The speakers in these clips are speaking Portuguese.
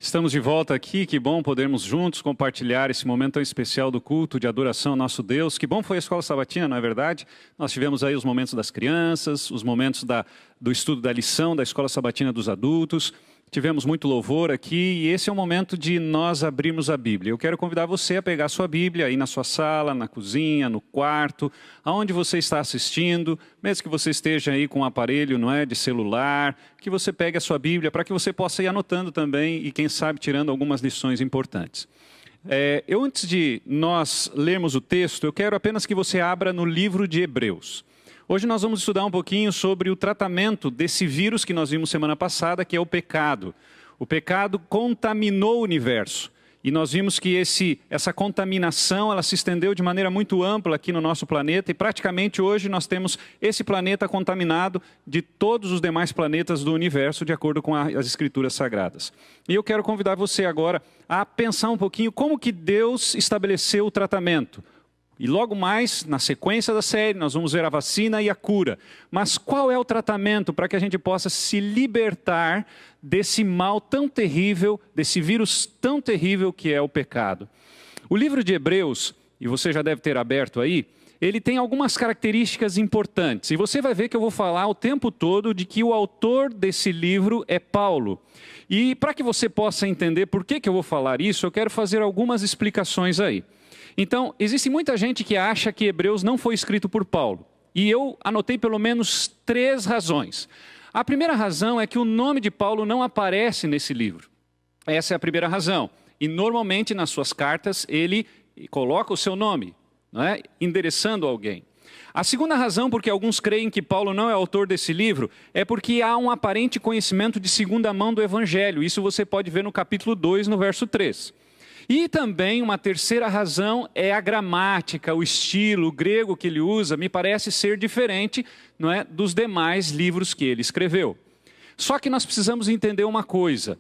Estamos de volta aqui, que bom podermos juntos compartilhar esse momento tão especial do culto de adoração ao nosso Deus. Que bom foi a Escola Sabatina, não é verdade? Nós tivemos aí os momentos das crianças, os momentos do estudo da lição da Escola Sabatina dos adultos. Tivemos muito louvor aqui e esse é o momento de nós abrirmos a Bíblia. Eu quero convidar você a pegar a sua Bíblia aí na sua sala, na cozinha, no quarto, aonde você está assistindo, mesmo que você esteja aí com um aparelho, não é, de celular, que você pegue a sua Bíblia para que você possa ir anotando também e quem sabe tirando algumas lições importantes. Antes de nós lermos o texto, eu quero apenas que você abra no livro de Hebreus. Hoje nós vamos estudar um pouquinho sobre o tratamento desse vírus que nós vimos semana passada, que é o pecado. O pecado contaminou o universo. E nós vimos que essa contaminação ela se estendeu de maneira muito ampla aqui no nosso planeta. E praticamente hoje nós temos esse planeta contaminado de todos os demais planetas do universo, de acordo com as Escrituras Sagradas. E eu quero convidar você agora a pensar um pouquinho como que Deus estabeleceu o tratamento. E logo mais, na sequência da série, nós vamos ver a vacina e a cura. Mas qual é o tratamento para que a gente possa se libertar desse mal tão terrível, desse vírus tão terrível que é o pecado? O livro de Hebreus, e você já deve ter aberto aí, ele tem algumas características importantes. E você vai ver que eu vou falar o tempo todo de que o autor desse livro é Paulo. E para que você possa entender por que eu vou falar isso, eu quero fazer algumas explicações aí. Então, existe muita gente que acha que Hebreus não foi escrito por Paulo. E eu anotei pelo menos 3 razões. A primeira razão é que o nome de Paulo não aparece nesse livro. Essa é a primeira razão. E normalmente nas suas cartas ele coloca o seu nome, não é? Endereçando alguém. A segunda razão, porque alguns creem que Paulo não é autor desse livro, é porque há um aparente conhecimento de segunda mão do Evangelho. Isso você pode ver no capítulo 2, no verso 3. E também uma terceira razão é a gramática, o estilo, o grego que ele usa, me parece ser diferente, não é, dos demais livros que ele escreveu. Só que nós precisamos entender uma coisa.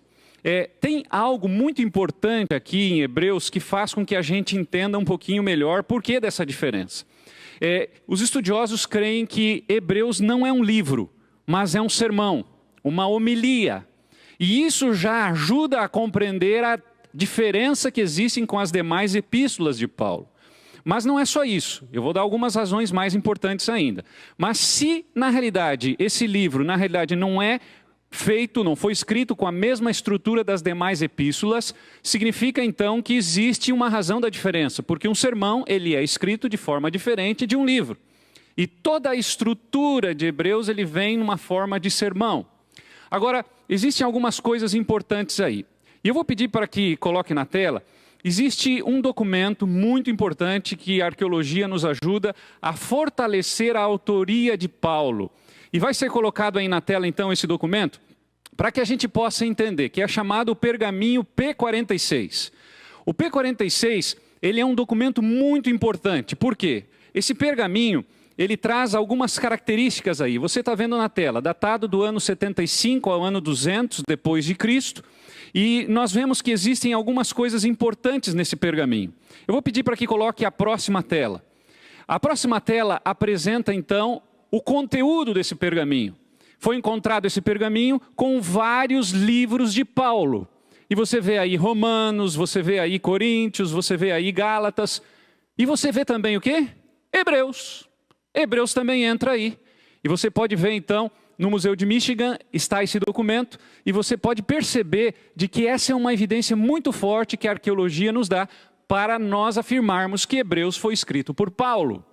Tem algo muito importante aqui em Hebreus que faz com que a gente entenda um pouquinho melhor o porquê dessa diferença. Os estudiosos creem que Hebreus não é um livro, mas é um sermão, uma homilia. E isso já ajuda a compreender a diferença que existem com as demais epístolas de Paulo. Mas não é só isso. Eu vou dar algumas razões mais importantes ainda. Mas se, na realidade, esse livro, na realidade, não foi escrito com a mesma estrutura das demais epístolas, significa então que existe uma razão da diferença, porque um sermão, ele é escrito de forma diferente de um livro. E toda a estrutura de Hebreus, ele vem numa forma de sermão. Agora, existem algumas coisas importantes aí. E eu vou pedir para que coloque na tela, existe um documento muito importante que a arqueologia nos ajuda a fortalecer a autoria de Paulo. E vai ser colocado aí na tela então esse documento, para que a gente possa entender, que é chamado o pergaminho P46. O P46, ele é um documento muito importante. Por quê? Esse pergaminho, ele traz algumas características aí. Você está vendo na tela, datado do ano 75 ao ano 200 depois de Cristo. E nós vemos que existem algumas coisas importantes nesse pergaminho. Eu vou pedir para que coloque a próxima tela. A próxima tela apresenta então o conteúdo desse pergaminho. Foi encontrado esse pergaminho com vários livros de Paulo. E você vê aí Romanos, você vê aí Coríntios, você vê aí Gálatas. E você vê também o quê? Hebreus. Hebreus também entra aí. E você pode ver então, no Museu de Michigan está esse documento, e você pode perceber de que essa é uma evidência muito forte que a arqueologia nos dá para nós afirmarmos que Hebreus foi escrito por Paulo.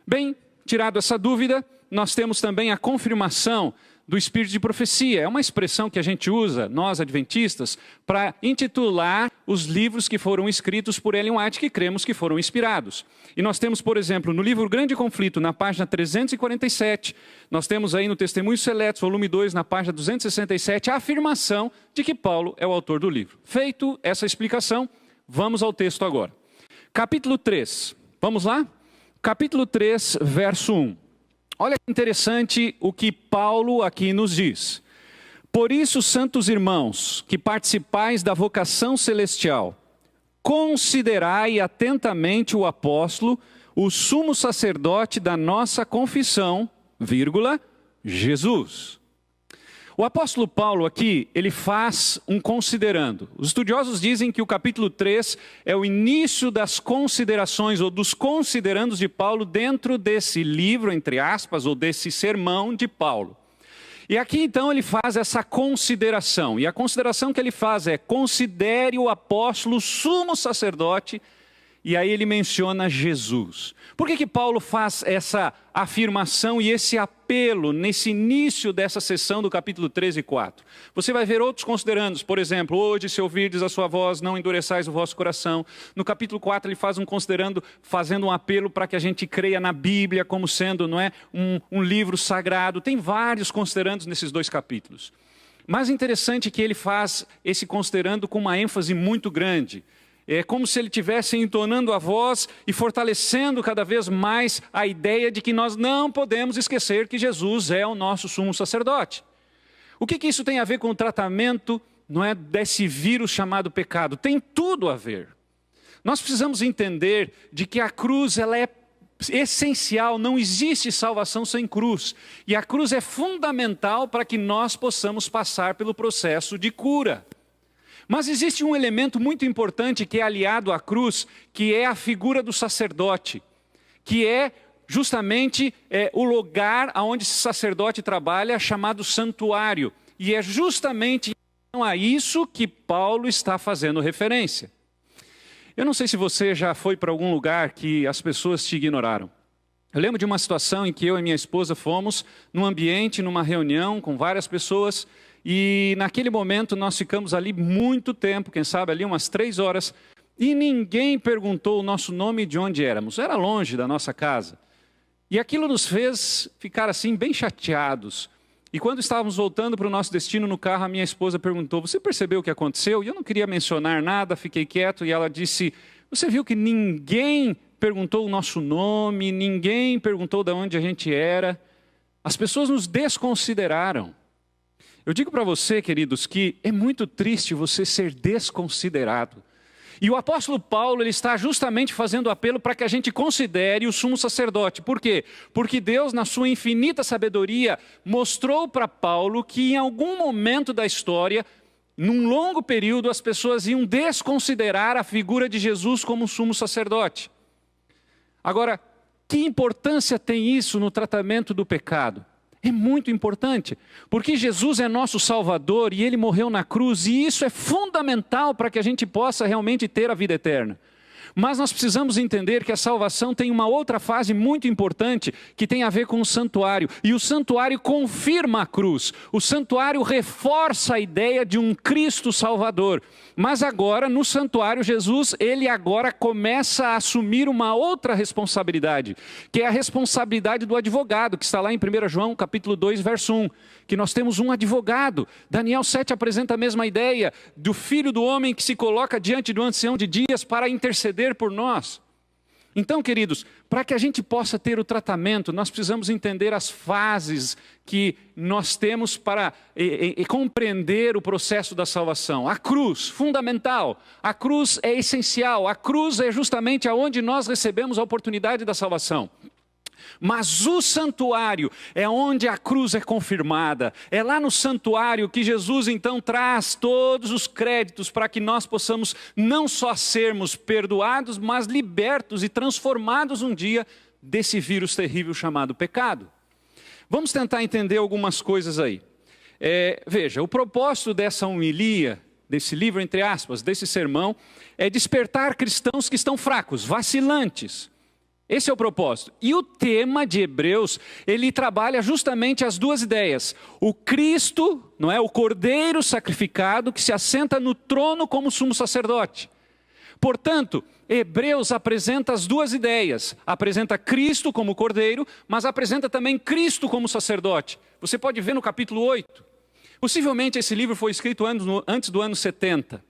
Bem, tirado essa dúvida, nós temos também a confirmação do espírito de profecia. É uma expressão que a gente usa, nós adventistas, para intitular os livros que foram escritos por Ellen White, que cremos que foram inspirados. E nós temos, por exemplo, no livro Grande Conflito, na página 347, nós temos aí no Testemunhos Seletos, volume 2, na página 267, a afirmação de que Paulo é o autor do livro. Feito essa explicação, vamos ao texto agora. Capítulo 3, vamos lá? Capítulo 3, verso 1. Olha que interessante o que Paulo aqui nos diz. Por isso, santos irmãos, que participais da vocação celestial, considerai atentamente o apóstolo, o sumo sacerdote da nossa confissão, Jesus. O apóstolo Paulo aqui, ele faz um considerando. Os estudiosos dizem que o capítulo 3 é o início das considerações ou dos considerandos de Paulo dentro desse livro, entre aspas, ou desse sermão de Paulo. E aqui então ele faz essa consideração. E a consideração que ele faz é: considere o apóstolo sumo sacerdote. E aí ele menciona Jesus. Por que Paulo faz essa afirmação e esse apelo nesse início dessa sessão do capítulo 13 e 4? Você vai ver outros considerandos, por exemplo, hoje se ouvirdes a sua voz, não endureçais o vosso coração. No capítulo 4 ele faz um considerando, fazendo um apelo para que a gente creia na Bíblia como sendo, não é, um livro sagrado. Tem vários considerandos nesses dois capítulos. Mas interessante é que ele faz esse considerando com uma ênfase muito grande. É como se ele estivesse entonando a voz e fortalecendo cada vez mais a ideia de que nós não podemos esquecer que Jesus é o nosso sumo sacerdote. O que isso tem a ver com o tratamento, não é, desse vírus chamado pecado? Tem tudo a ver. Nós precisamos entender de que a cruz ela é essencial, não existe salvação sem cruz. E a cruz é fundamental para que nós possamos passar pelo processo de cura. Mas existe um elemento muito importante que é aliado à cruz, que é a figura do sacerdote, que é justamente o lugar onde esse sacerdote trabalha, chamado santuário. E é justamente a isso que Paulo está fazendo referência. Eu não sei se você já foi para algum lugar que as pessoas te ignoraram. Eu lembro de uma situação em que eu e minha esposa fomos num ambiente, numa reunião com várias pessoas. E naquele momento nós ficamos ali muito tempo, quem sabe ali umas 3 horas, e ninguém perguntou o nosso nome e de onde éramos. Era longe da nossa casa. E aquilo nos fez ficar assim bem chateados. E quando estávamos voltando para o nosso destino no carro, a minha esposa perguntou: você percebeu o que aconteceu? E eu não queria mencionar nada, fiquei quieto, e ela disse: você viu que ninguém perguntou o nosso nome, ninguém perguntou de onde a gente era? As pessoas nos desconsideraram. Eu digo para você, queridos, que é muito triste você ser desconsiderado. E o apóstolo Paulo ele está justamente fazendo apelo para que a gente considere o sumo sacerdote. Por quê? Porque Deus, na sua infinita sabedoria, mostrou para Paulo que em algum momento da história, num longo período, as pessoas iam desconsiderar a figura de Jesus como sumo sacerdote. Agora, que importância tem isso no tratamento do pecado? É muito importante, porque Jesus é nosso Salvador e Ele morreu na cruz, e isso é fundamental para que a gente possa realmente ter a vida eterna. Mas nós precisamos entender que a salvação tem uma outra fase muito importante, que tem a ver com o santuário, e o santuário confirma a cruz, o santuário reforça a ideia de um Cristo Salvador. Mas agora, no santuário, Jesus, ele agora começa a assumir uma outra responsabilidade, que é a responsabilidade do advogado, que está lá em 1 João capítulo 2, verso 1, que nós temos um advogado. Daniel 7 apresenta a mesma ideia, do Filho do Homem que se coloca diante do Ancião de Dias para interceder por nós. Então, queridos, para que a gente possa ter o tratamento, nós precisamos entender as fases que nós temos para compreender o processo da salvação. A cruz, fundamental. A cruz é essencial. A cruz é justamente aonde nós recebemos a oportunidade da salvação. Mas o santuário é onde a cruz é confirmada. É lá no santuário que Jesus então traz todos os créditos para que nós possamos não só sermos perdoados, mas libertos e transformados um dia desse vírus terrível chamado pecado. Vamos tentar entender algumas coisas aí. Veja, o propósito dessa homilia, desse livro, entre aspas, desse sermão, é despertar cristãos que estão fracos, vacilantes. Esse é o propósito. E o tema de Hebreus, ele trabalha justamente as duas ideias. O Cristo, não é, o Cordeiro sacrificado que se assenta no trono como sumo sacerdote. Portanto, Hebreus apresenta as duas ideias. Apresenta Cristo como Cordeiro, mas apresenta também Cristo como sacerdote. Você pode ver no capítulo 8. Possivelmente esse livro foi escrito antes do ano 70.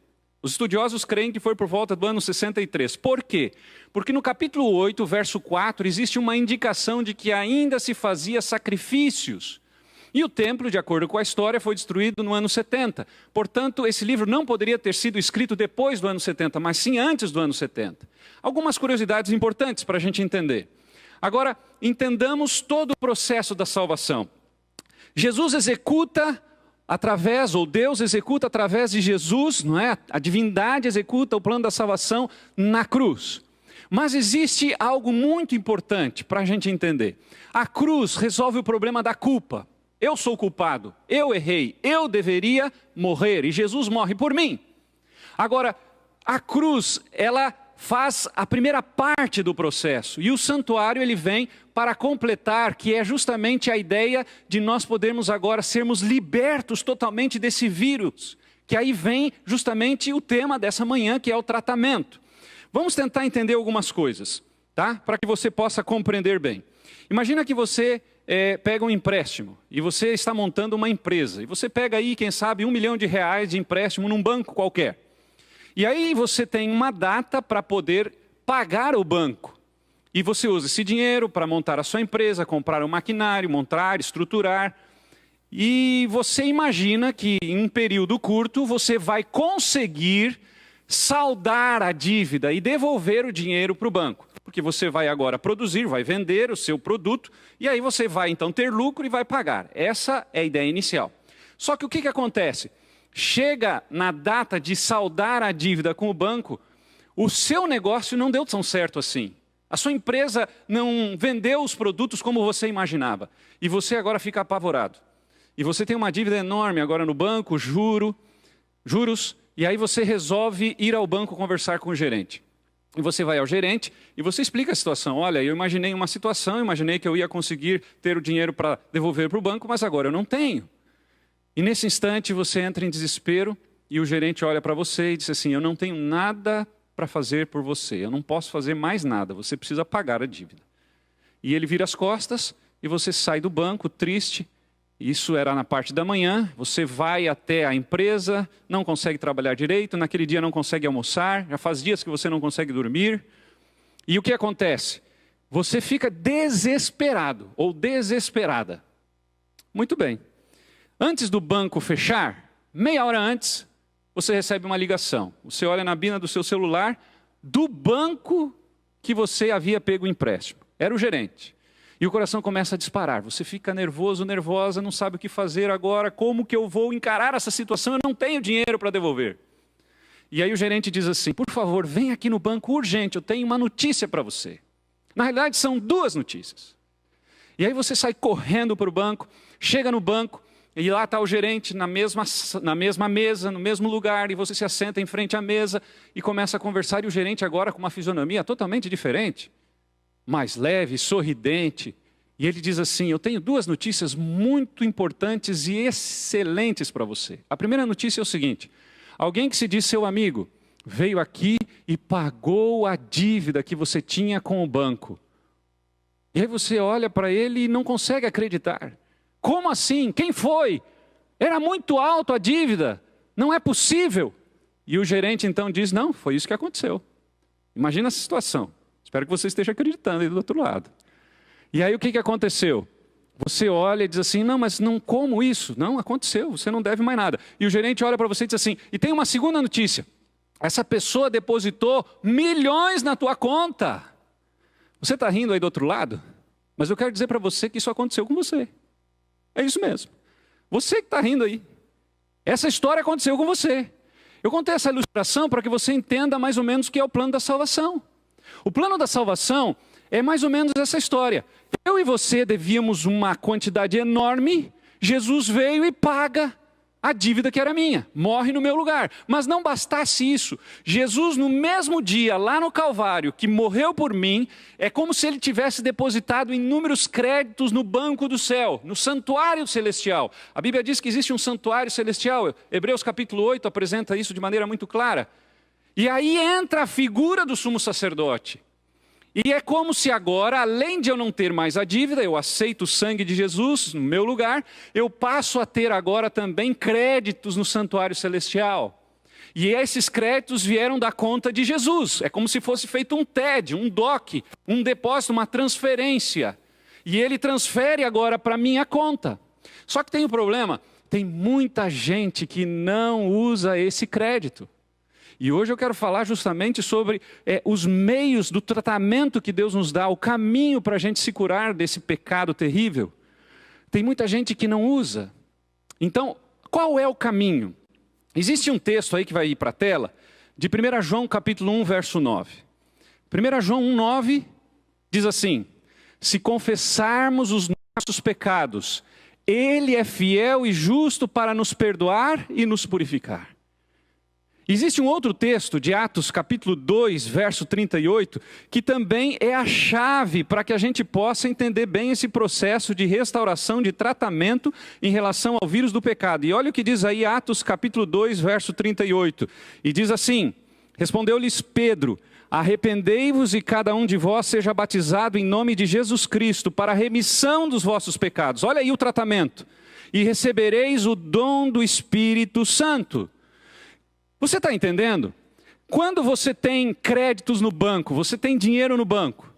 Os estudiosos creem que foi por volta do ano 63. Por quê? Porque no capítulo 8, verso 4, existe uma indicação de que ainda se fazia sacrifícios. E o templo, de acordo com a história, foi destruído no ano 70. Portanto, esse livro não poderia ter sido escrito depois do ano 70, mas sim antes do ano 70. Algumas curiosidades importantes para a gente entender. Agora, entendamos todo o processo da salvação. Jesus executa através, ou Deus executa através de Jesus, não é? A divindade executa o plano da salvação na cruz. Mas existe algo muito importante para a gente entender. A cruz resolve o problema da culpa. Eu sou culpado, eu errei, eu deveria morrer e Jesus morre por mim. Agora, a cruz, ela faz a primeira parte do processo e o santuário ele vem para completar, que é justamente a ideia de nós podermos agora sermos libertos totalmente desse vírus, que aí vem justamente o tema dessa manhã, que é o tratamento. Vamos tentar entender algumas coisas, tá? Para que você possa compreender bem. Imagina que você pega um empréstimo e você está montando uma empresa e você pega aí, quem sabe, R$1 milhão de empréstimo num banco qualquer. E aí você tem uma data para poder pagar o banco. E você usa esse dinheiro para montar a sua empresa, comprar um maquinário, montar, estruturar. E você imagina que em um período curto você vai conseguir saldar a dívida e devolver o dinheiro para o banco. Porque você vai agora produzir, vai vender o seu produto, e aí você vai então ter lucro e vai pagar. Essa é a ideia inicial. Só que o que acontece? Chega na data de saldar a dívida com o banco, o seu negócio não deu tão certo assim. A sua empresa não vendeu os produtos como você imaginava. E você agora fica apavorado. E você tem uma dívida enorme agora no banco, juros, e aí você resolve ir ao banco conversar com o gerente. E você vai ao gerente e você explica a situação. Olha, eu imaginei uma situação, imaginei que eu ia conseguir ter o dinheiro para devolver para o banco, mas agora eu não tenho. E nesse instante você entra em desespero e o gerente olha para você e diz assim, eu não tenho nada para fazer por você, eu não posso fazer mais nada, você precisa pagar a dívida. E ele vira as costas e você sai do banco triste, isso era na parte da manhã, você vai até a empresa, não consegue trabalhar direito, naquele dia não consegue almoçar, já faz dias que você não consegue dormir. E o que acontece? Você fica desesperado ou desesperada. Muito bem. Antes do banco fechar, meia hora antes, você recebe uma ligação. Você olha na bina do seu celular do banco que você havia pego o empréstimo. Era o gerente. E o coração começa a disparar. Você fica nervoso, nervosa, não sabe o que fazer agora. Como que eu vou encarar essa situação? Eu não tenho dinheiro para devolver. E aí o gerente diz assim, por favor, vem aqui no banco urgente, eu tenho uma notícia para você. Na realidade, são duas notícias. E aí você sai correndo para o banco, chega no banco, e lá está o gerente na mesma mesa, no mesmo lugar, e você se assenta em frente à mesa e começa a conversar, e o gerente agora com uma fisionomia totalmente diferente, mais leve, sorridente, e ele diz assim, eu tenho duas notícias muito importantes e excelentes para você. A primeira notícia é o seguinte, alguém que se diz seu amigo, veio aqui e pagou a dívida que você tinha com o banco. E aí você olha para ele e não consegue acreditar. Como assim? Quem foi? Era muito alto a dívida. Não é possível. E o gerente então diz, não, foi isso que aconteceu. Imagina essa situação. Espero que você esteja acreditando aí do outro lado. E aí o que aconteceu? Você olha e diz assim, não, mas não como isso? Não, aconteceu, você não deve mais nada. E o gerente olha para você e diz assim, e tem uma segunda notícia. Essa pessoa depositou milhões na tua conta. Você está rindo aí do outro lado? Mas eu quero dizer para você que isso aconteceu com você. É isso mesmo. Você que está rindo aí. Essa história aconteceu com você. Eu contei essa ilustração para que você entenda mais ou menos o que é o plano da salvação. O plano da salvação é mais ou menos essa história. Eu e você devíamos uma quantidade enorme, Jesus veio e paga a dívida que era minha, morre no meu lugar. Mas não bastasse isso, Jesus no mesmo dia, lá no Calvário, que morreu por mim, é como se ele tivesse depositado inúmeros créditos no banco do céu, no santuário celestial. A Bíblia diz que existe um santuário celestial, Hebreus capítulo 8 apresenta isso de maneira muito clara. E aí entra a figura do sumo sacerdote. E é como se agora, além de eu não ter mais a dívida, eu aceito o sangue de Jesus no meu lugar, eu passo a ter agora também créditos no santuário celestial. E esses créditos vieram da conta de Jesus. É como se fosse feito um TED, um DOC, um depósito, uma transferência. E ele transfere agora para a minha conta. Só que tem um problema, tem muita gente que não usa esse crédito. E hoje eu quero falar justamente sobre os meios do tratamento que Deus nos dá, o caminho para a gente se curar desse pecado terrível. Tem muita gente que não usa. Então, qual é o caminho? Existe um texto aí que vai ir para a tela, de 1 João capítulo 1, verso 9. 1 João 1, 9 diz assim: se confessarmos os nossos pecados, Ele é fiel e justo para nos perdoar e nos purificar. Existe um outro texto de Atos capítulo 2, verso 38, que também é a chave para que a gente possa entender bem esse processo de restauração, de tratamento em relação ao vírus do pecado. E olha o que diz aí Atos capítulo 2, verso 38. E diz assim: respondeu-lhes Pedro: arrependei-vos e cada um de vós seja batizado em nome de Jesus Cristo para a remissão dos vossos pecados. Olha aí o tratamento. E recebereis o dom do Espírito Santo. Você está entendendo? Quando você tem créditos no banco, você tem dinheiro no banco,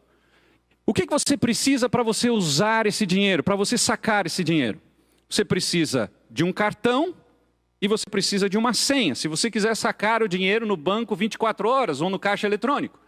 o que você precisa para você usar esse dinheiro, para você sacar esse dinheiro? Você precisa de um cartão e você precisa de uma senha, se você quiser sacar o dinheiro no banco 24 horas ou no caixa eletrônico.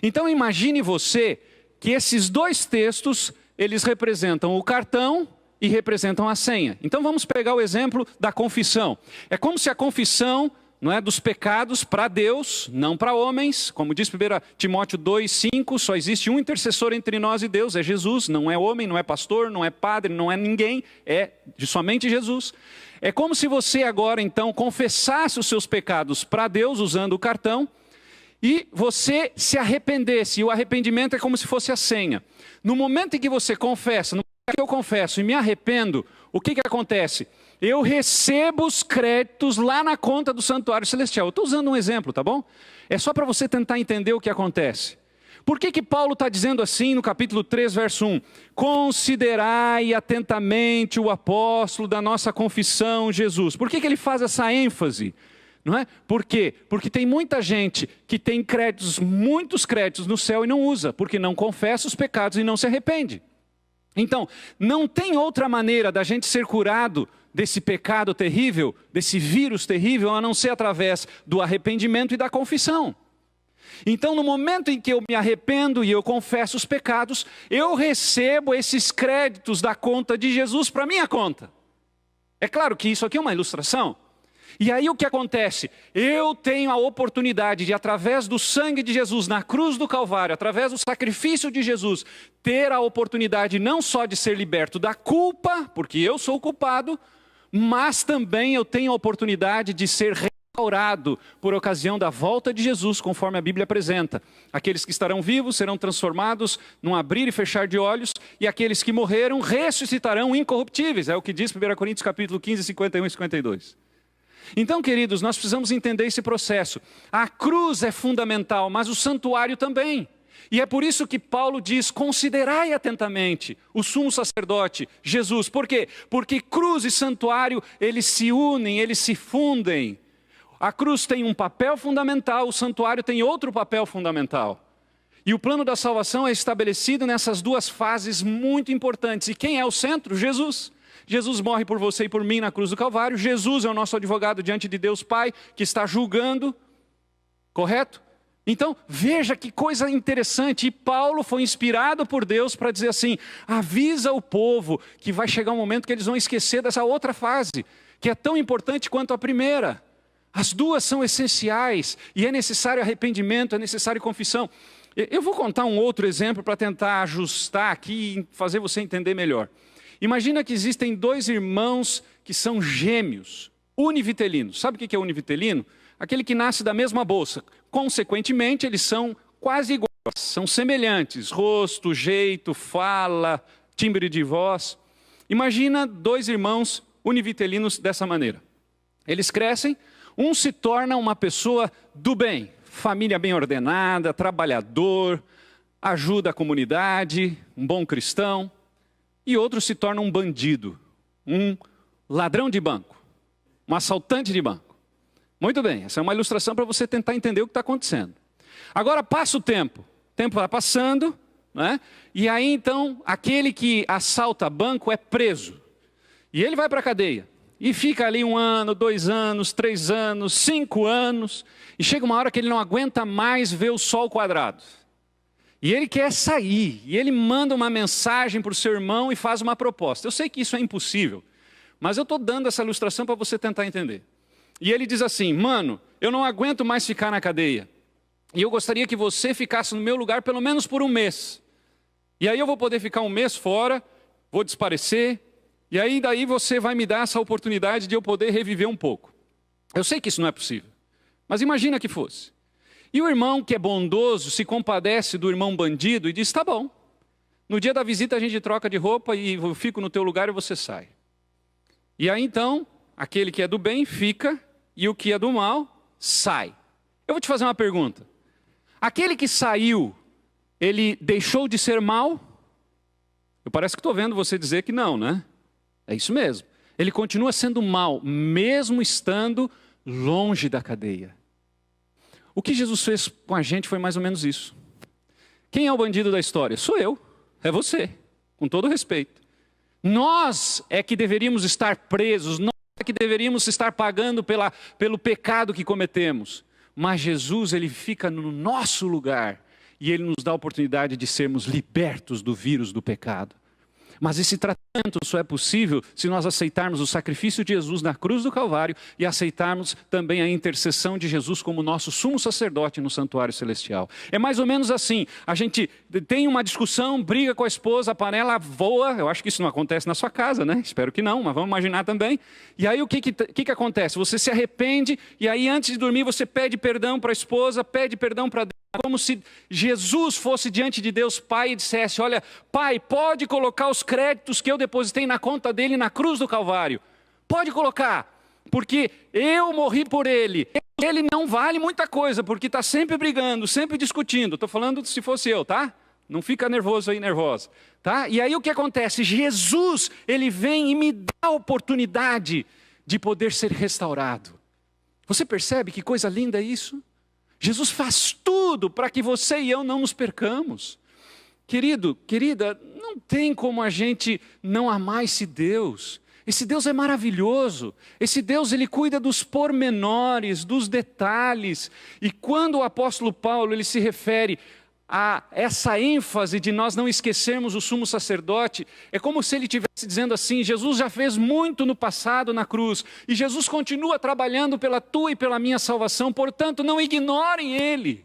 Então imagine você que esses dois textos, eles representam o cartão e representam a senha. Então vamos pegar o exemplo da confissão. É como se a confissão, não é, dos pecados para Deus, não para homens, como diz 1 Timóteo 2,5, só existe um intercessor entre nós e Deus, é Jesus, não é homem, não é pastor, não é padre, não é ninguém, é somente Jesus. É como se você agora então confessasse os seus pecados para Deus usando o cartão e você se arrependesse, e o arrependimento é como se fosse a senha. No momento em que você confessa, no momento que eu confesso e me arrependo, o que acontece? Eu recebo os créditos lá na conta do santuário celestial. Eu estou usando um exemplo, tá bom? É só para você tentar entender o que acontece. Por que Paulo está dizendo assim no capítulo 3, verso 1? Considerai atentamente o apóstolo da nossa confissão, Jesus. Por que ele faz essa ênfase? Não é? Por quê? Porque tem muita gente que tem créditos, muitos créditos no céu e não usa, porque não confessa os pecados e não se arrepende. Então, não tem outra maneira da gente ser curado desse pecado terrível, desse vírus terrível, a não ser através do arrependimento e da confissão. Então, no momento em que eu me arrependo e eu confesso os pecados, eu recebo esses créditos da conta de Jesus para minha conta. É claro que isso aqui é uma ilustração. E aí o que acontece? Eu tenho a oportunidade de, através do sangue de Jesus na cruz do Calvário, através do sacrifício de Jesus, ter a oportunidade não só de ser liberto da culpa, porque eu sou o culpado, mas também eu tenho a oportunidade de ser restaurado por ocasião da volta de Jesus, conforme a Bíblia apresenta. Aqueles que estarão vivos serão transformados num abrir e fechar de olhos, e aqueles que morreram ressuscitarão incorruptíveis. É o que diz 1 Coríntios capítulo 15, 51 e 52. Então, queridos, nós precisamos entender esse processo. A cruz é fundamental, mas o santuário também. E é por isso que Paulo diz: considerai atentamente o sumo sacerdote, Jesus. Por quê? Porque cruz e santuário, eles se unem, eles se fundem. A cruz tem um papel fundamental, o santuário tem outro papel fundamental. E o plano da salvação é estabelecido nessas duas fases muito importantes. E quem é o centro? Jesus. Jesus morre por você e por mim na cruz do Calvário. Jesus é o nosso advogado diante de Deus Pai, que está julgando. Correto? Então, veja que coisa interessante. E Paulo foi inspirado por Deus para dizer assim: avisa o povo que vai chegar um momento que eles vão esquecer dessa outra fase, que é tão importante quanto a primeira. As duas são essenciais e é necessário arrependimento, é necessário confissão. Eu vou contar um outro exemplo para tentar ajustar aqui e fazer você entender melhor. Imagina que existem dois irmãos que são gêmeos, univitelinos. Sabe o que é univitelino? Aquele que nasce da mesma bolsa. Consequentemente, eles são quase iguais, são semelhantes. Rosto, jeito, fala, timbre de voz. Imagina dois irmãos univitelinos dessa maneira. Eles crescem, um se torna uma pessoa do bem, família bem ordenada, trabalhador, ajuda a comunidade, um bom cristão. E outro se torna um bandido, um ladrão de banco, um assaltante de banco. Muito bem, essa é uma ilustração para você tentar entender o que está acontecendo. Agora passa o tempo vai passando, né? E aí então aquele que assalta banco é preso. E ele vai para a cadeia. E fica ali 1 ano, 2 anos, 3 anos, 5 anos. E chega uma hora que ele não aguenta mais ver o sol quadrado. E ele quer sair, e ele manda uma mensagem para o seu irmão e faz uma proposta. Eu sei que isso é impossível, mas eu estou dando essa ilustração para você tentar entender. E ele diz assim, mano, eu não aguento mais ficar na cadeia. E eu gostaria que você ficasse no meu lugar pelo menos por um mês. E aí eu vou poder ficar um mês fora, vou desaparecer, e aí daí você vai me dar essa oportunidade de eu poder reviver um pouco. Eu sei que isso não é possível, mas imagina que fosse. E o irmão que é bondoso se compadece do irmão bandido e diz, tá bom. No dia da visita a gente troca de roupa e eu fico no teu lugar e você sai. E aí então, aquele que é do bem fica e o que é do mal sai. Eu vou te fazer uma pergunta. Aquele que saiu, ele deixou de ser mal? Eu parece que estou vendo você dizer que não, né? É isso mesmo. Ele continua sendo mal, mesmo estando longe da cadeia. O que Jesus fez com a gente foi mais ou menos isso. Quem é o bandido da história? Sou eu, é você, com todo respeito. Nós é que deveríamos estar presos, nós é que deveríamos estar pagando pelo pecado que cometemos. Mas Jesus, ele fica no nosso lugar e ele nos dá a oportunidade de sermos libertos do vírus do pecado. Mas esse tratamento só é possível se nós aceitarmos o sacrifício de Jesus na cruz do Calvário e aceitarmos também a intercessão de Jesus como nosso sumo sacerdote no santuário celestial. É mais ou menos assim, a gente tem uma discussão, briga com a esposa, a panela voa, eu acho que isso não acontece na sua casa, né? Espero que não, mas vamos imaginar também. E aí o que acontece? Você se arrepende e aí antes de dormir você pede perdão para a esposa, pede perdão para Deus. Como se Jesus fosse diante de Deus Pai e dissesse, olha, Pai, pode colocar os créditos que eu depositei na conta dele na cruz do Calvário. Pode colocar, porque eu morri por ele. Ele não vale muita coisa, porque está sempre brigando, sempre discutindo. Estou falando se fosse eu, tá? Não fica nervoso aí, nervosa. Tá? E aí o que acontece? Jesus, ele vem e me dá a oportunidade de poder ser restaurado. Você percebe que coisa linda é isso? Jesus faz tudo para que você e eu não nos percamos. Querido, querida, não tem como a gente não amar esse Deus. Esse Deus é maravilhoso. Esse Deus, ele cuida dos pormenores, dos detalhes. E quando o apóstolo Paulo, ele se refere a essa ênfase de nós não esquecermos o sumo sacerdote, é como se ele estivesse dizendo assim, Jesus já fez muito no passado na cruz, e Jesus continua trabalhando pela tua e pela minha salvação, portanto não ignorem ele.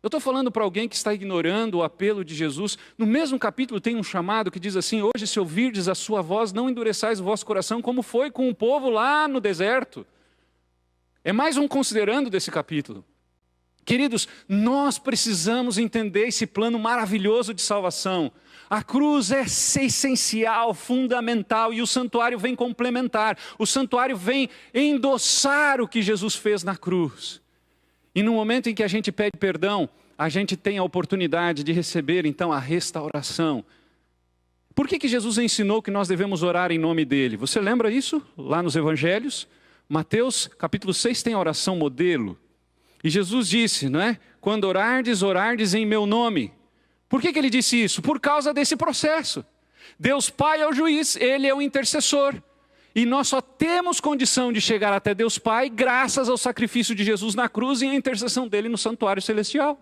Eu estou falando para alguém que está ignorando o apelo de Jesus. No mesmo capítulo tem um chamado que diz assim, hoje se ouvirdes a sua voz, não endureçais o vosso coração, como foi com o povo lá no deserto. É mais um considerando desse capítulo. Queridos, nós precisamos entender esse plano maravilhoso de salvação. A cruz é essencial, fundamental, e o santuário vem complementar. O santuário vem endossar o que Jesus fez na cruz. E no momento em que a gente pede perdão, a gente tem a oportunidade de receber então a restauração. Por que Jesus ensinou que nós devemos orar em nome dele? Você lembra isso? Lá nos evangelhos? Mateus capítulo 6 tem a oração modelo. E Jesus disse, não é? Quando orardes, orardes em meu nome. Por que ele disse isso? Por causa desse processo. Deus Pai é o juiz, ele é o intercessor. E nós só temos condição de chegar até Deus Pai graças ao sacrifício de Jesus na cruz e à intercessão dele no santuário celestial.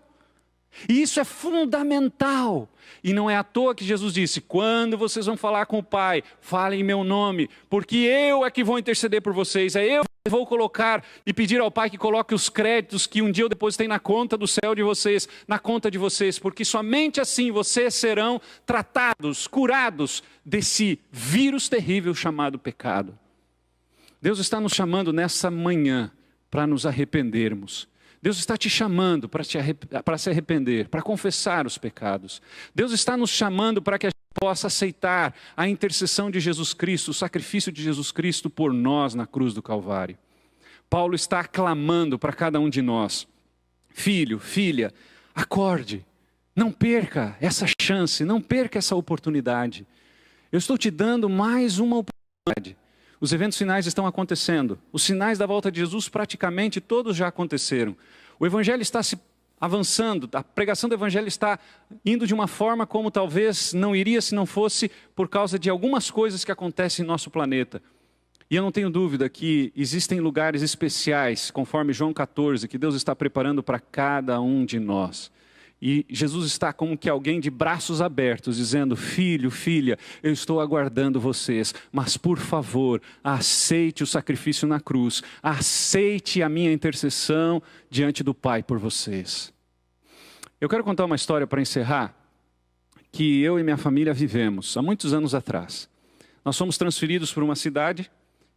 E isso é fundamental. E não é à toa que Jesus disse, quando vocês vão falar com o Pai, falem em meu nome, porque eu é que vou interceder por vocês, é eu que vou colocar e pedir ao Pai que coloque os créditos que um dia eu depositei na conta do céu de vocês, na conta de vocês, porque somente assim vocês serão tratados, curados desse vírus terrível chamado pecado. Deus está nos chamando nessa manhã para nos arrependermos. Deus está te chamando para se arrepender, para confessar os pecados. Deus está nos chamando para que a gente possa aceitar a intercessão de Jesus Cristo, o sacrifício de Jesus Cristo por nós na cruz do Calvário. Paulo está clamando para cada um de nós. Filho, filha, acorde. Não perca essa chance, não perca essa oportunidade. Eu estou te dando mais uma oportunidade. Os eventos finais estão acontecendo. Os sinais da volta de Jesus praticamente todos já aconteceram. O evangelho está se avançando, a pregação do evangelho está indo de uma forma como talvez não iria se não fosse por causa de algumas coisas que acontecem em nosso planeta. E eu não tenho dúvida que existem lugares especiais, conforme João 14, que Deus está preparando para cada um de nós. E Jesus está como que alguém de braços abertos, dizendo: filho, filha, eu estou aguardando vocês, mas por favor, aceite o sacrifício na cruz, aceite a minha intercessão diante do Pai por vocês. Eu quero contar uma história para encerrar, que eu e minha família vivemos há muitos anos atrás. Nós fomos transferidos para uma cidade,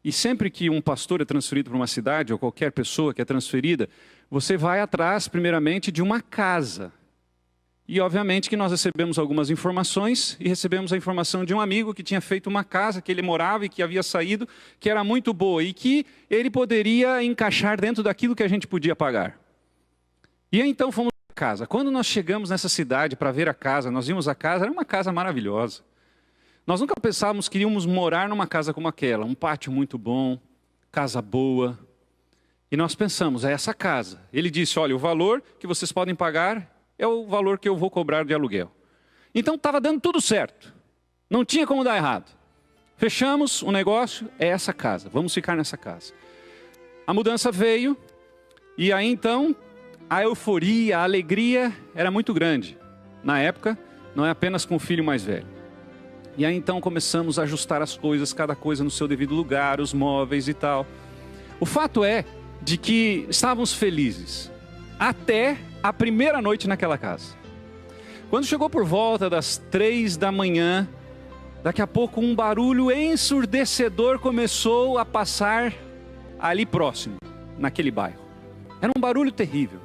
e sempre que um pastor é transferido para uma cidade, ou qualquer pessoa que é transferida, você vai atrás, primeiramente, de uma casa. E, obviamente, que nós recebemos algumas informações, e recebemos a informação de um amigo que tinha feito uma casa, que ele morava e que havia saído, que era muito boa, e que ele poderia encaixar dentro daquilo que a gente podia pagar. E então fomos para a casa. Quando nós chegamos nessa cidade para ver a casa, nós vimos a casa, era uma casa maravilhosa. Nós nunca pensávamos que iríamos morar numa casa como aquela, um pátio muito bom, casa boa. E nós pensamos, é essa casa. Ele disse: olha, o valor que vocês podem pagar é o valor que eu vou cobrar de aluguel. Então estava dando tudo certo. Não tinha como dar errado. Fechamos o negócio, é essa casa. Vamos ficar nessa casa. A mudança veio. E aí então, a euforia, a alegria era muito grande. Na época, não é apenas com o filho mais velho. E aí então começamos a ajustar as coisas, cada coisa no seu devido lugar, os móveis e tal. O fato é de que estávamos felizes. Até a primeira noite naquela casa. Quando chegou por volta das 3 da manhã, daqui a pouco um barulho ensurdecedor começou a passar ali próximo, naquele bairro. Era um barulho terrível.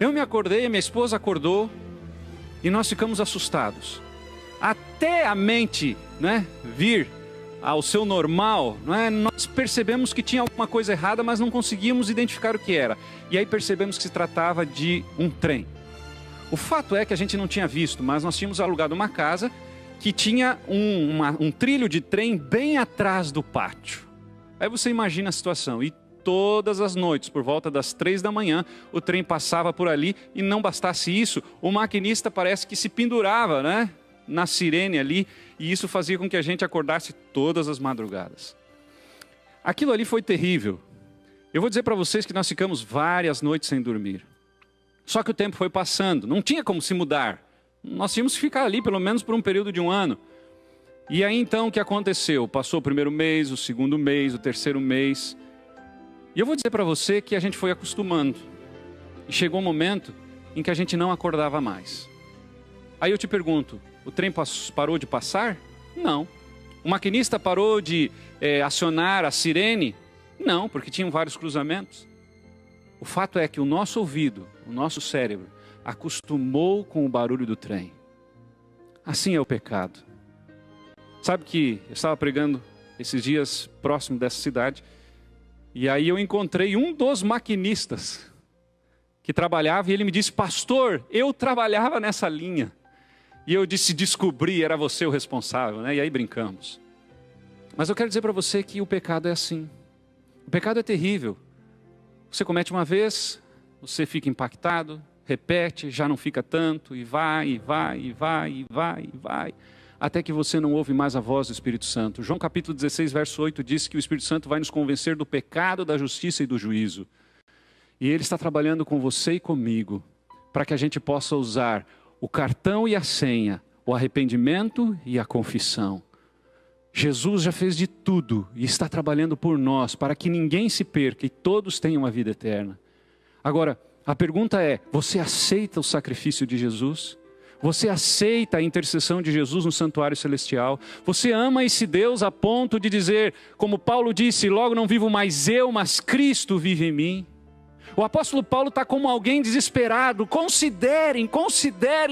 Eu me acordei, minha esposa acordou e nós ficamos assustados. Até a mente, vir ao seu normal, nós percebemos que tinha alguma coisa errada, mas não conseguíamos identificar o que era. E aí percebemos que se tratava de um trem. O fato é que a gente não tinha visto, mas nós tínhamos alugado uma casa que tinha um trilho de trem bem atrás do pátio. Aí você imagina a situação. E todas as noites, por volta das 3 da manhã, o trem passava por ali, e não bastasse isso, o maquinista parece que se pendurava, na sirene ali, e isso fazia com que a gente acordasse todas as madrugadas. Aquilo ali foi terrível. Eu vou dizer para vocês que nós ficamos várias noites sem dormir. Só que o tempo foi passando, não tinha como se mudar. Nós tínhamos que ficar ali pelo menos por um período de um ano. E aí então o que aconteceu? Passou o primeiro mês, o segundo mês, o terceiro mês. E eu vou dizer para você que a gente foi acostumando. E chegou um momento em que a gente não acordava mais. Aí eu te pergunto, o trem parou de passar? Não. O maquinista parou de acionar a sirene? Não, porque tinham vários cruzamentos. O fato é que o nosso ouvido, o nosso cérebro, acostumou com o barulho do trem. Assim é o pecado. Sabe que eu estava pregando esses dias próximo dessa cidade, e aí eu encontrei um dos maquinistas que trabalhava, e ele me disse: pastor, eu trabalhava nessa linha. E eu disse: descobri, era você o responsável, E aí brincamos. Mas eu quero dizer para você que o pecado é assim. O pecado é terrível. Você comete uma vez, você fica impactado, repete, já não fica tanto, e vai, e vai, e vai, e vai, e vai, até que você não ouve mais a voz do Espírito Santo. João capítulo 16, verso 8 diz que o Espírito Santo vai nos convencer do pecado, da justiça e do juízo. E Ele está trabalhando com você e comigo, para que a gente possa usar o cartão e a senha, o arrependimento e a confissão. Jesus já fez de tudo e está trabalhando por nós, para que ninguém se perca e todos tenham a vida eterna. Agora, a pergunta é: você aceita o sacrifício de Jesus? Você aceita a intercessão de Jesus no santuário celestial? Você ama esse Deus a ponto de dizer, como Paulo disse: logo não vivo mais eu, mas Cristo vive em mim? O apóstolo Paulo está como alguém desesperado. Considerem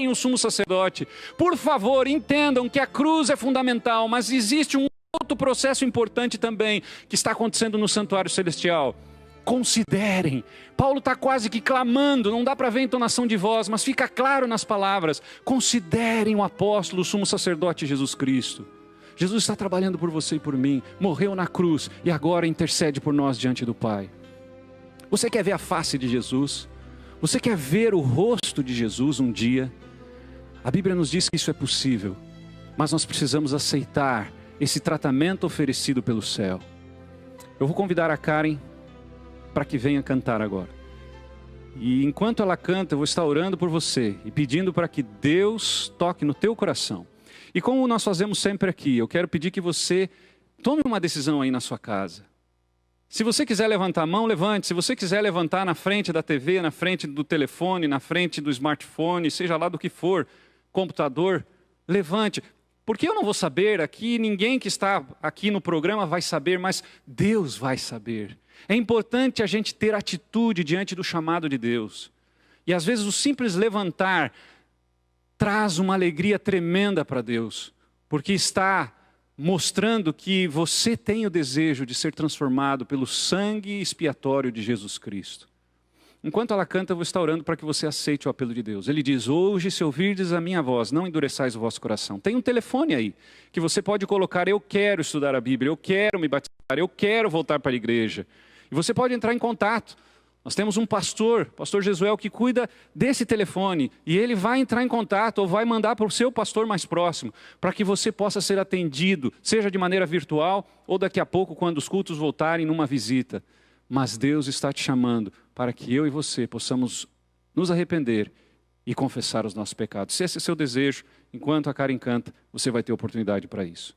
o sumo sacerdote. Por favor, entendam que a cruz é fundamental, mas existe um outro processo importante também que está acontecendo no santuário celestial. Considerem. Paulo está quase que clamando, não dá para ver a entonação de voz, mas fica claro nas palavras. Considerem o apóstolo, o sumo sacerdote Jesus Cristo. Jesus está trabalhando por você e por mim, morreu na cruz e agora intercede por nós diante do Pai. Você quer ver a face de Jesus? Você quer ver o rosto de Jesus um dia? A Bíblia nos diz que isso é possível, mas nós precisamos aceitar esse tratamento oferecido pelo céu. Eu vou convidar a Karen para que venha cantar agora. E enquanto ela canta, eu vou estar orando por você e pedindo para que Deus toque no teu coração. E como nós fazemos sempre aqui, eu quero pedir que você tome uma decisão aí na sua casa. Se você quiser levantar a mão, levante. Se você quiser levantar na frente da TV, na frente do telefone, na frente do smartphone, seja lá do que for, computador, levante. Porque eu não vou saber aqui, ninguém que está aqui no programa vai saber, mas Deus vai saber. É importante a gente ter atitude diante do chamado de Deus. E às vezes o simples levantar traz uma alegria tremenda para Deus, porque está mostrando que você tem o desejo de ser transformado pelo sangue expiatório de Jesus Cristo. Enquanto ela canta, eu vou estar orando para que você aceite o apelo de Deus. Ele diz: hoje, se ouvirdes a minha voz, não endureçais o vosso coração. Tem um telefone aí, que você pode colocar: eu quero estudar a Bíblia, eu quero me batizar, eu quero voltar para a igreja. E você pode entrar em contato. Nós temos um pastor Jesuel, que cuida desse telefone. E ele vai entrar em contato ou vai mandar para o seu pastor mais próximo, para que você possa ser atendido, seja de maneira virtual ou daqui a pouco, quando os cultos voltarem, numa visita. Mas Deus está te chamando para que eu e você possamos nos arrepender e confessar os nossos pecados. Se esse é o seu desejo, enquanto a Karen canta, você vai ter oportunidade para isso.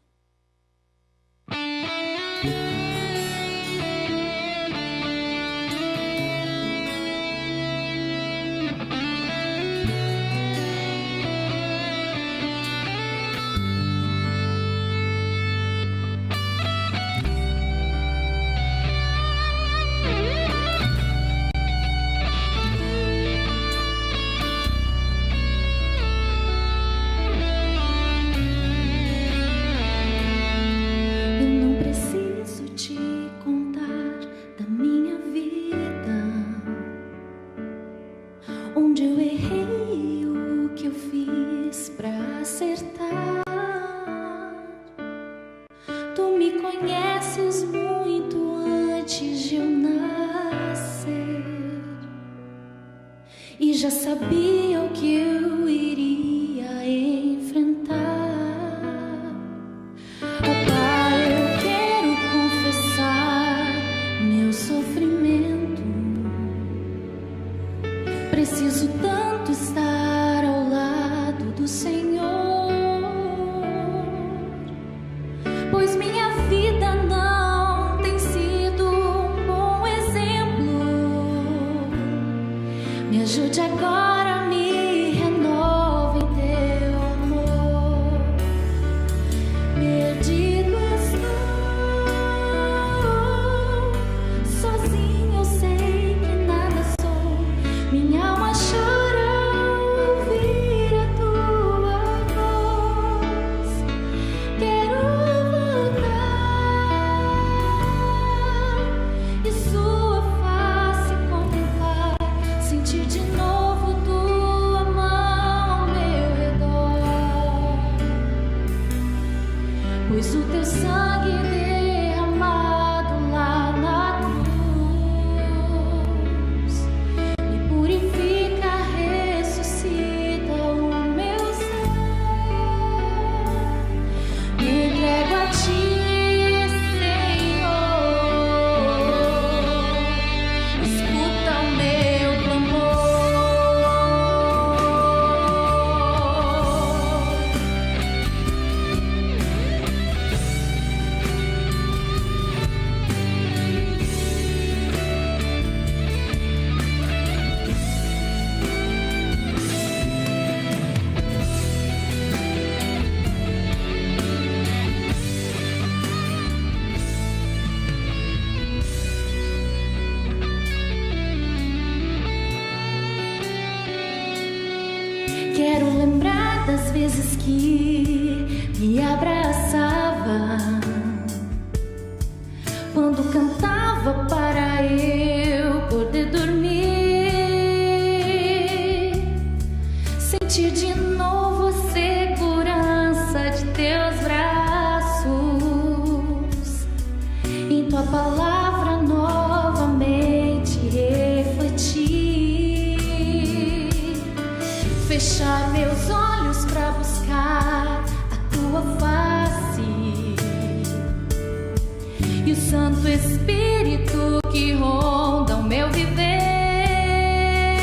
Já sabia o que eu iria enfrentar. Oh Pai, eu quero confessar meu sofrimento. Preciso tanto estar ao lado do Senhor, pois minha vida não tem sido um bom exemplo. Me ajude agora, me renova em teu amor. Perdido estou, sozinho eu sei que nada sou. Minha alma chora ao ouvir a tua voz. Quero voltar e sua face contemplar, sentir de novo tua mão ao meu redor, pois o teu sangue derramado lá na cruz me purifica, ressuscita o meu ser. Me entrego a ti, Senhor, escuta o meu clamor. Quero lembrar das vezes que me abraçava, quando cantava para eu poder dormir, sentir de novo a segurança de teus braços, em tua palavra novamente refletir. Fechar meus olhos pra buscar a tua face e o Santo Espírito que ronda o meu viver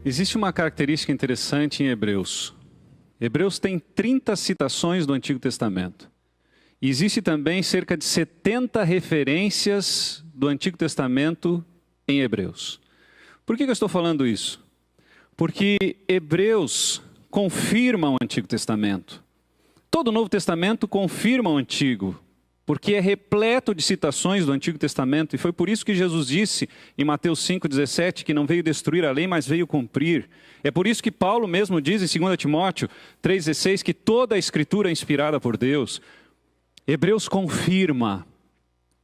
Existe uma característica interessante em Hebreus. Hebreus tem 30 citações do Antigo Testamento. E existe também cerca de 70 referências do Antigo Testamento em Hebreus. Por que eu estou falando isso? Porque Hebreus confirma o Antigo Testamento. Todo o Novo Testamento confirma o Antigo, porque é repleto de citações do Antigo Testamento, e foi por isso que Jesus disse em Mateus 5,17 que não veio destruir a lei, mas veio cumprir. É por isso que Paulo mesmo diz em 2 Timóteo 3,16 que toda a Escritura é inspirada por Deus. Hebreus confirma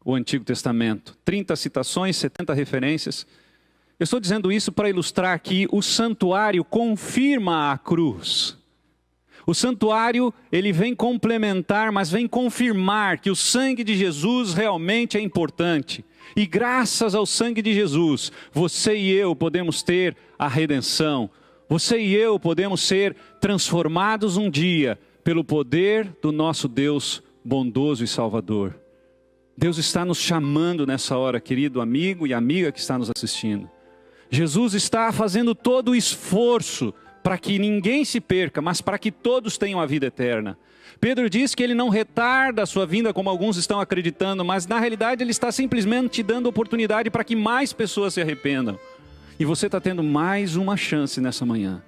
o Antigo Testamento, 30 citações, 70 referências. Eu estou dizendo isso para ilustrar que o santuário confirma a cruz. O santuário, ele vem complementar, mas vem confirmar que o sangue de Jesus realmente é importante. E graças ao sangue de Jesus, você e eu podemos ter a redenção. Você e eu podemos ser transformados um dia pelo poder do nosso Deus bondoso e salvador. Deus está nos chamando nessa hora, querido amigo e amiga que está nos assistindo. Jesus está fazendo todo o esforço para que ninguém se perca, mas para que todos tenham a vida eterna. Pedro diz que ele não retarda a sua vinda como alguns estão acreditando, mas na realidade ele está simplesmente te dando oportunidade para que mais pessoas se arrependam. E você está tendo mais uma chance nessa manhã.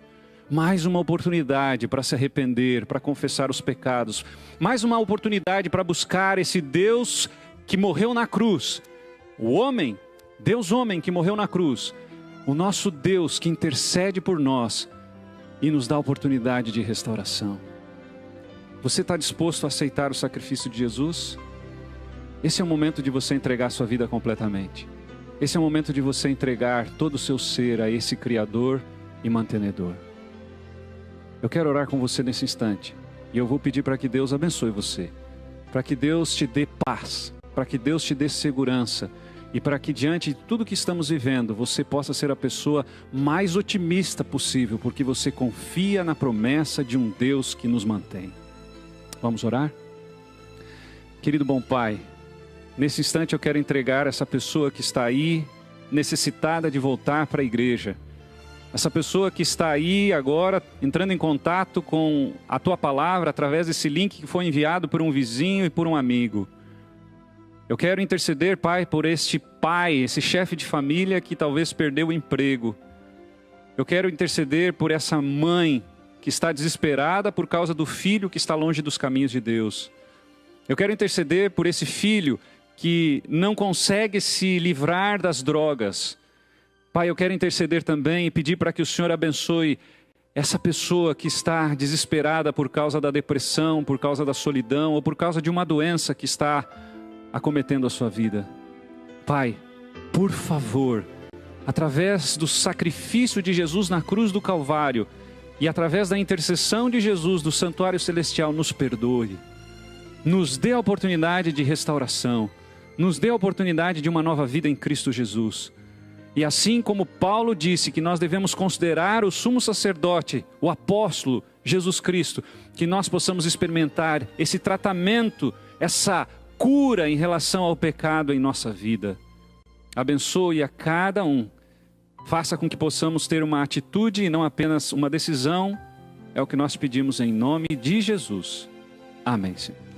Mais uma oportunidade para se arrepender, para confessar os pecados. Mais uma oportunidade para buscar esse Deus que morreu na cruz. O homem, Deus homem que morreu na cruz. O nosso Deus que intercede por nós e nos dá a oportunidade de restauração. Você está disposto a aceitar o sacrifício de Jesus? Esse é o momento de você entregar sua vida completamente. Esse é o momento de você entregar todo o seu ser a esse Criador e mantenedor. Eu quero orar com você nesse instante. E eu vou pedir para que Deus abençoe você. Para que Deus te dê paz. Para que Deus te dê segurança. E para que diante de tudo que estamos vivendo, você possa ser a pessoa mais otimista possível, porque você confia na promessa de um Deus que nos mantém. Vamos orar? Querido bom Pai, nesse instante eu quero entregar essa pessoa que está aí, necessitada de voltar para a igreja. Essa pessoa que está aí agora, entrando em contato com a Tua palavra, através desse link que foi enviado por um vizinho e por um amigo. Eu quero interceder, Pai, por este pai, esse chefe de família que talvez perdeu o emprego. Eu quero interceder por essa mãe que está desesperada por causa do filho que está longe dos caminhos de Deus. Eu quero interceder por esse filho que não consegue se livrar das drogas. Pai, eu quero interceder também e pedir para que o Senhor abençoe essa pessoa que está desesperada por causa da depressão, por causa da solidão ou por causa de uma doença que está acometendo a sua vida. Pai, por favor, através do sacrifício de Jesus na cruz do Calvário e através da intercessão de Jesus do santuário celestial, nos perdoe. Nos dê a oportunidade de restauração. Nos dê a oportunidade de uma nova vida em Cristo Jesus. E assim como Paulo disse que nós devemos considerar o sumo sacerdote, o apóstolo Jesus Cristo, que nós possamos experimentar esse tratamento, essa cura em relação ao pecado em nossa vida. Abençoe a cada um. Faça com que possamos ter uma atitude e não apenas uma decisão. É o que nós pedimos em nome de Jesus. Amém, Senhor.